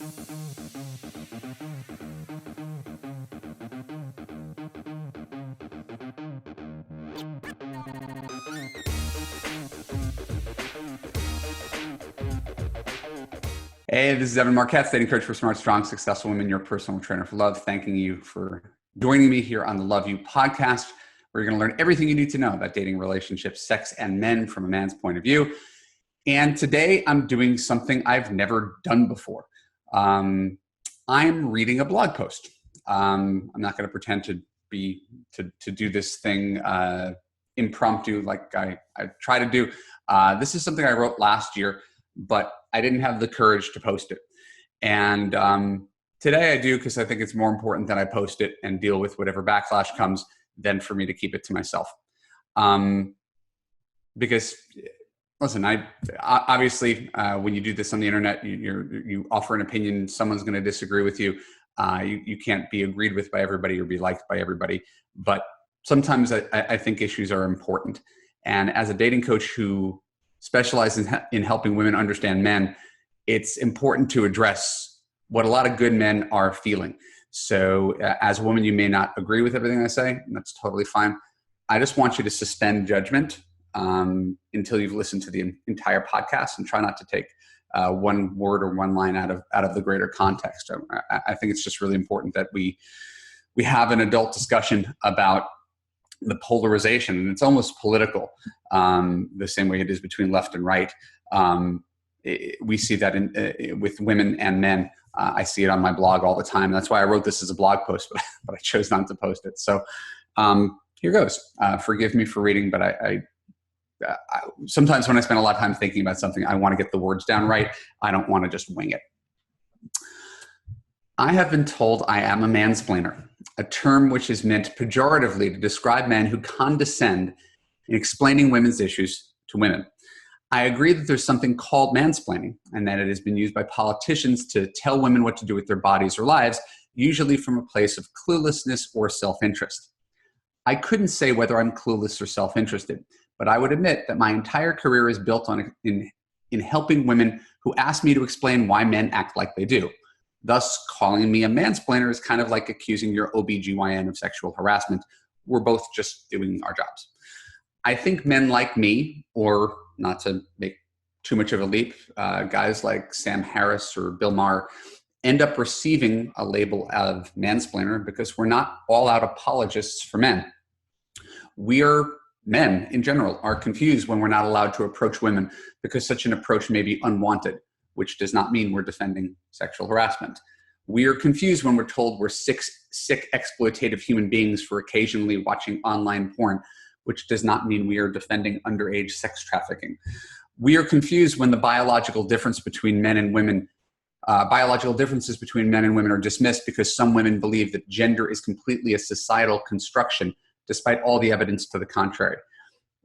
Hey, this is Evan Marquette, dating coach for smart, strong, successful women, your personal trainer for love. Thanking you for joining me here on the Love You podcast, where you're going to learn everything you need to know about dating, relationships, sex, and men from a man's point of view. And today I'm doing something I've never done before. I'm reading a blog post. I'm not going to pretend to do this thing impromptu like I try to do. This is something I wrote last year, but I didn't have the courage to post it. And today I do, because I think it's more important that I post it and deal with whatever backlash comes than for me to keep it to myself. Because listen, obviously when you do this on the internet, you offer an opinion, someone's going to disagree with you. You can't be agreed with by everybody or be liked by everybody. But sometimes I think issues are important. And as a dating coach who specializes in helping women understand men, it's important to address what a lot of good men are feeling. So as a woman, you may not agree with everything I say, and that's totally fine. I just want you to suspend judgment until you've listened to the entire podcast, and try not to take one word or one line out of the greater context. I think it's just really important that we have an adult discussion about the polarization, and it's almost political, the same way it is between left and right. We see that with women and men. I see it on my blog all the time. That's why I wrote this as a blog post, but I chose not to post it. So here goes. Forgive me for reading, but I sometimes when I spend a lot of time thinking about something, I want to get the words down right. I don't want to just wing it. I have been told I am a mansplainer, a term which is meant pejoratively to describe men who condescend in explaining women's issues to women. I agree that there's something called mansplaining, and that it has been used by politicians to tell women what to do with their bodies or lives, usually from a place of cluelessness or self-interest. I couldn't say whether I'm clueless or self-interested, but I would admit that my entire career is built on in helping women who ask me to explain why men act like they do. Thus, calling me a mansplainer is kind of like accusing your OBGYN of sexual harassment. We're both just doing our jobs. I think men like me, or not to make too much of a leap, guys like Sam Harris or Bill Maher, end up receiving a label of mansplainer because we're not all-out apologists for men. Men in general are confused when we're not allowed to approach women because such an approach may be unwanted, which does not mean we're defending sexual harassment. We are confused when we're told we're sick, exploitative human beings for occasionally watching online porn, which does not mean we are defending underage sex trafficking. We are confused when the biological differences between men and women are dismissed because some women believe that gender is completely a societal construction, despite all the evidence to the contrary.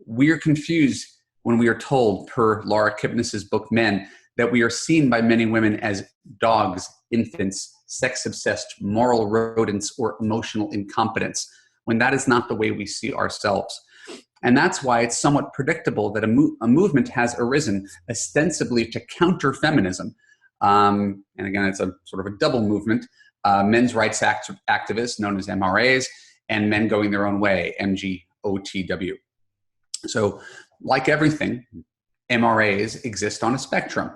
We are confused when we are told, per Laura Kipnis's book Men, that we are seen by many women as dogs, infants, sex-obsessed, moral rodents, or emotional incompetents, when that is not the way we see ourselves. And that's why it's somewhat predictable that a movement has arisen ostensibly to counter feminism. And again, it's a sort of a double movement. Men's rights activists, known as MRAs, and men going their own way, MGOTW. So like everything, MRAs exist on a spectrum.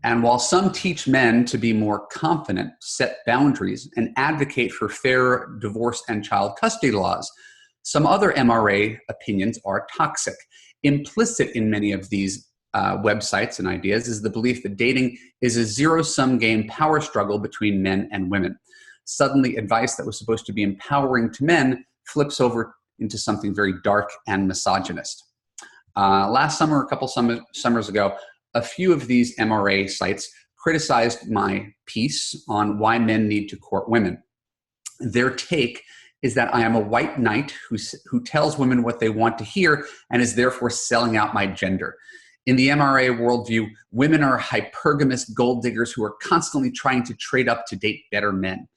And while some teach men to be more confident, set boundaries, and advocate for fair divorce and child custody laws, some other MRA opinions are toxic. Implicit in many of these websites and ideas is the belief that dating is a zero-sum game power struggle between men and women. Suddenly, advice that was supposed to be empowering to men flips over into something very dark and misogynist. Last summer, a couple summers ago, a few of these MRA sites criticized my piece on why men need to court women. Their take is that I am a white knight who tells women what they want to hear and is therefore selling out my gender. In the MRA worldview, women are hypergamous gold diggers who are constantly trying to trade up to date better men.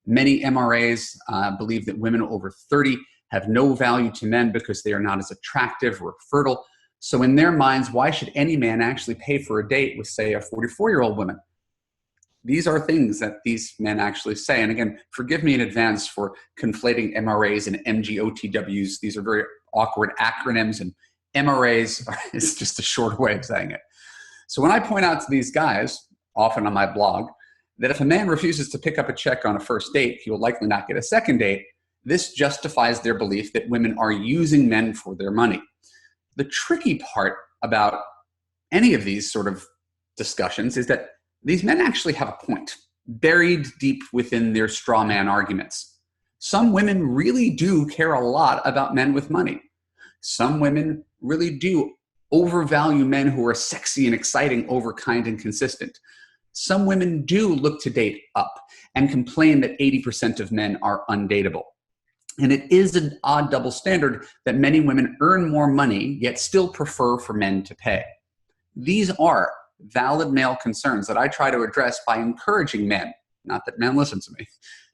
Many MRAs believe that women over 30 have no value to men because they are not as attractive or fertile. So in their minds, why should any man actually pay for a date with, say, a 44-year-old woman? These are things that these men actually say. And again, forgive me in advance for conflating MRAs and MGOTWs. These are very awkward acronyms, and MRAs is just a short way of saying it. So when I point out to these guys, often on my blog, that if a man refuses to pick up a check on a first date, he will likely not get a second date, this justifies their belief that women are using men for their money. The tricky part about any of these sort of discussions is that these men actually have a point buried deep within their straw man arguments. Some women really do care a lot about men with money. Some women really do overvalue men who are sexy and exciting over kind and consistent. Some women do look to date up and complain that 80% of men are undateable. And it is an odd double standard that many women earn more money yet still prefer for men to pay. These are valid male concerns that I try to address by encouraging men, not that men listen to me,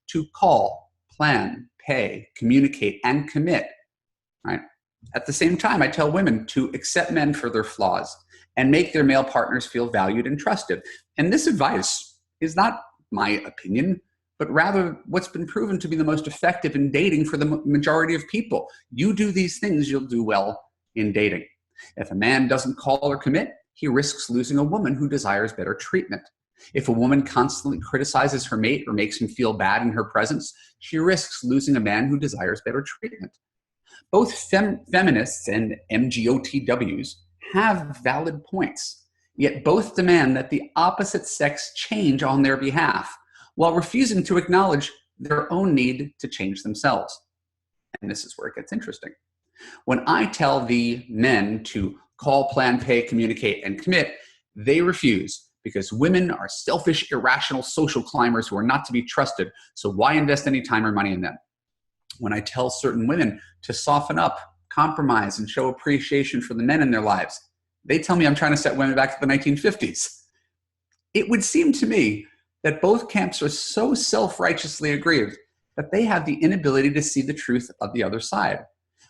to call, plan, pay, communicate, and commit, right? At the same time, I tell women to accept men for their flaws and make their male partners feel valued and trusted. And this advice is not my opinion, but rather what's been proven to be the most effective in dating for the majority of people. You do these things, you'll do well in dating. If a man doesn't call or commit, he risks losing a woman who desires better treatment. If a woman constantly criticizes her mate or makes him feel bad in her presence, she risks losing a man who desires better treatment. Both feminists and MGOTWs have valid points, yet both demand that the opposite sex change on their behalf, while refusing to acknowledge their own need to change themselves. And this is where it gets interesting. When I tell the men to call, plan, pay, communicate, and commit, they refuse because women are selfish, irrational social climbers who are not to be trusted, so why invest any time or money in them? When I tell certain women to soften up, compromise, and show appreciation for the men in their lives, they tell me I'm trying to set women back to the 1950s. It would seem to me that both camps are so self-righteously aggrieved that they have the inability to see the truth of the other side,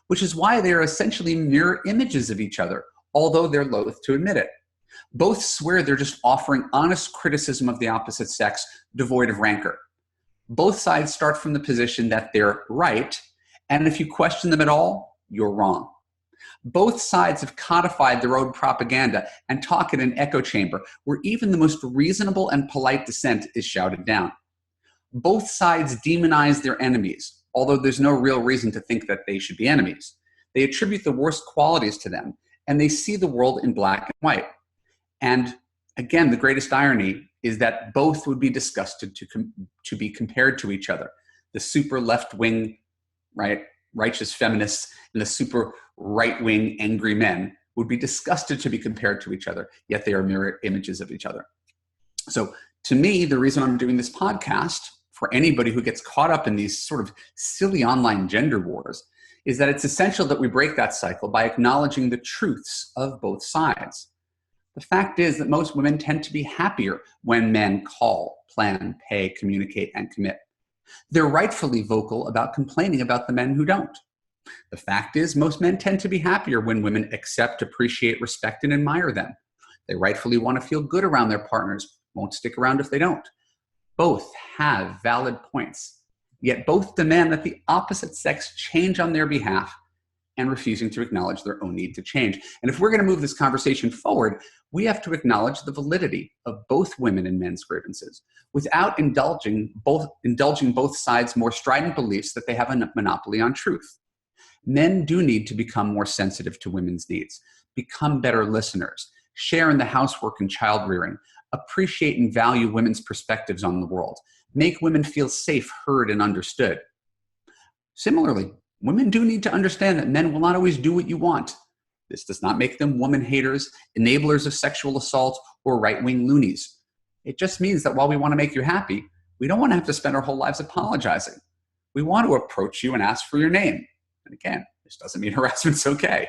which is why they are essentially mirror images of each other, although they're loath to admit it. Both swear they're just offering honest criticism of the opposite sex, devoid of rancor. Both sides start from the position that they're right, and if you question them at all, you're wrong. Both sides have codified their own propaganda and talk in an echo chamber where even the most reasonable and polite dissent is shouted down. Both sides demonize their enemies, although there's no real reason to think that they should be enemies. They attribute the worst qualities to them, and they see the world in black and white. And again, the greatest irony is that both would be disgusted to be compared to each other. The super left-wing, right, righteous feminists and the super right-wing angry men would be disgusted to be compared to each other, yet they are mirror images of each other. So to me, the reason I'm doing this podcast, for anybody who gets caught up in these sort of silly online gender wars, is that it's essential that we break that cycle by acknowledging the truths of both sides. The fact is that most women tend to be happier when men call, plan, pay, communicate, and commit. They're rightfully vocal about complaining about the men who don't. The fact is most men tend to be happier when women accept, appreciate, respect, and admire them. They rightfully want to feel good around their partners, won't stick around if they don't. Both have valid points, yet both demand that the opposite sex change on their behalf and refusing to acknowledge their own need to change. And if we're going to move this conversation forward, we have to acknowledge the validity of both women and men's grievances without indulging both sides' more strident beliefs that they have a monopoly on truth. Men do need to become more sensitive to women's needs, become better listeners, share in the housework and child rearing, appreciate and value women's perspectives on the world, make women feel safe, heard, and understood. Similarly, women do need to understand that men will not always do what you want. This does not make them woman haters, enablers of sexual assault, or right-wing loonies. It just means that while we want to make you happy, we don't want to have to spend our whole lives apologizing. We want to approach you and ask for your name. And again, this doesn't mean harassment's okay.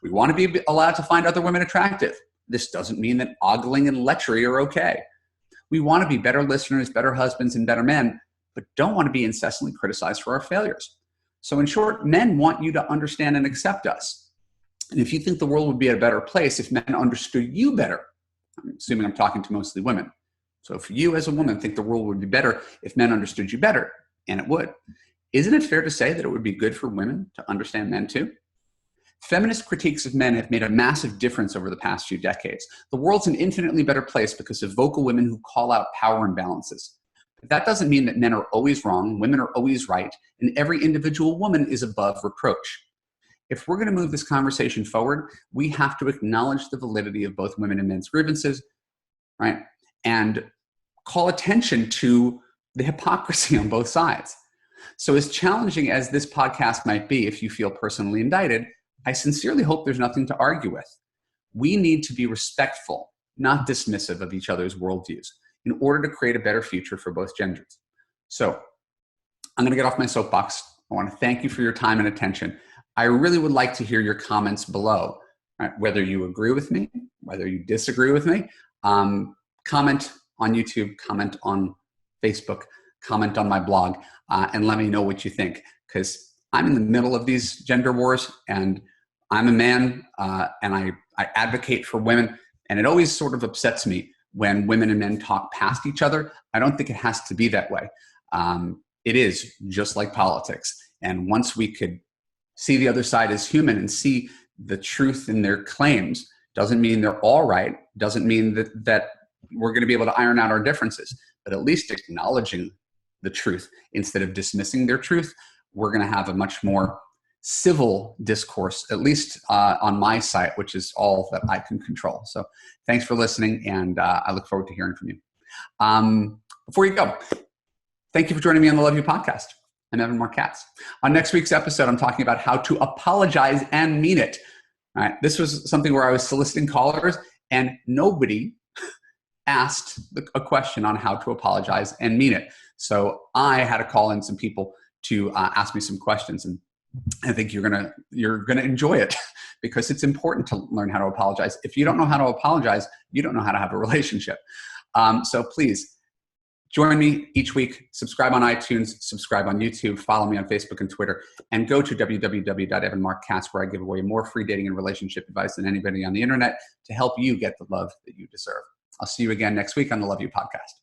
We want to be allowed to find other women attractive. This doesn't mean that ogling and lechery are okay. We want to be better listeners, better husbands, and better men, but don't want to be incessantly criticized for our failures. So in short, men want you to understand and accept us. And if you think the world would be a better place if men understood you better, I'm assuming I'm talking to mostly women, So if you as a woman think the world would be better if men understood you better, and it would, isn't it fair to say that it would be good for women to understand men too? Feminist critiques of men have made a massive difference over the past few decades. The world's an infinitely better place because of vocal women who call out power imbalances. But that doesn't mean that men are always wrong, women are always right, and every individual woman is above reproach. If we're going to move this conversation forward, we have to acknowledge the validity of both women and men's grievances, right? And call attention to the hypocrisy on both sides. So as challenging as this podcast might be, if you feel personally indicted, I sincerely hope there's nothing to argue with. We need to be respectful, not dismissive of each other's worldviews in order to create a better future for both genders. So I'm going to get off my soapbox. I want to thank you for your time and attention. I really would like to hear your comments below, right? Whether you agree with me, whether you disagree with me. Comment on YouTube, comment on Facebook, comment on my blog, and let me know what you think, because I'm in the middle of these gender wars, and I'm a man, and I advocate for women, and it always sort of upsets me when women and men talk past each other. I don't think it has to be that way. It is just like politics, and once we could see the other side as human and see the truth in their claims, doesn't mean they're all right, doesn't mean that we're going to be able to iron out our differences, but at least acknowledging the truth instead of dismissing their truth, we're going to have a much more civil discourse, at least on my site, which is all that I can control. So thanks for listening, and I look forward to hearing from you. Before you go, thank you for joining me on the Love You podcast. I'm Evan Mark Katz. On next week's episode, I'm talking about how to apologize and mean it. All right, this was something where I was soliciting callers, and nobody asked a question on how to apologize and mean it. So I had to call in some people to ask me some questions, and I think you're gonna enjoy it because it's important to learn how to apologize. If you don't know how to apologize, you don't know how to have a relationship. So please join me each week. Subscribe on iTunes, subscribe on YouTube, follow me on Facebook and Twitter, and go to www.evanmarkkatz, where I give away more free dating and relationship advice than anybody on the internet to help you get the love that you deserve. I'll see you again next week on the Love You podcast.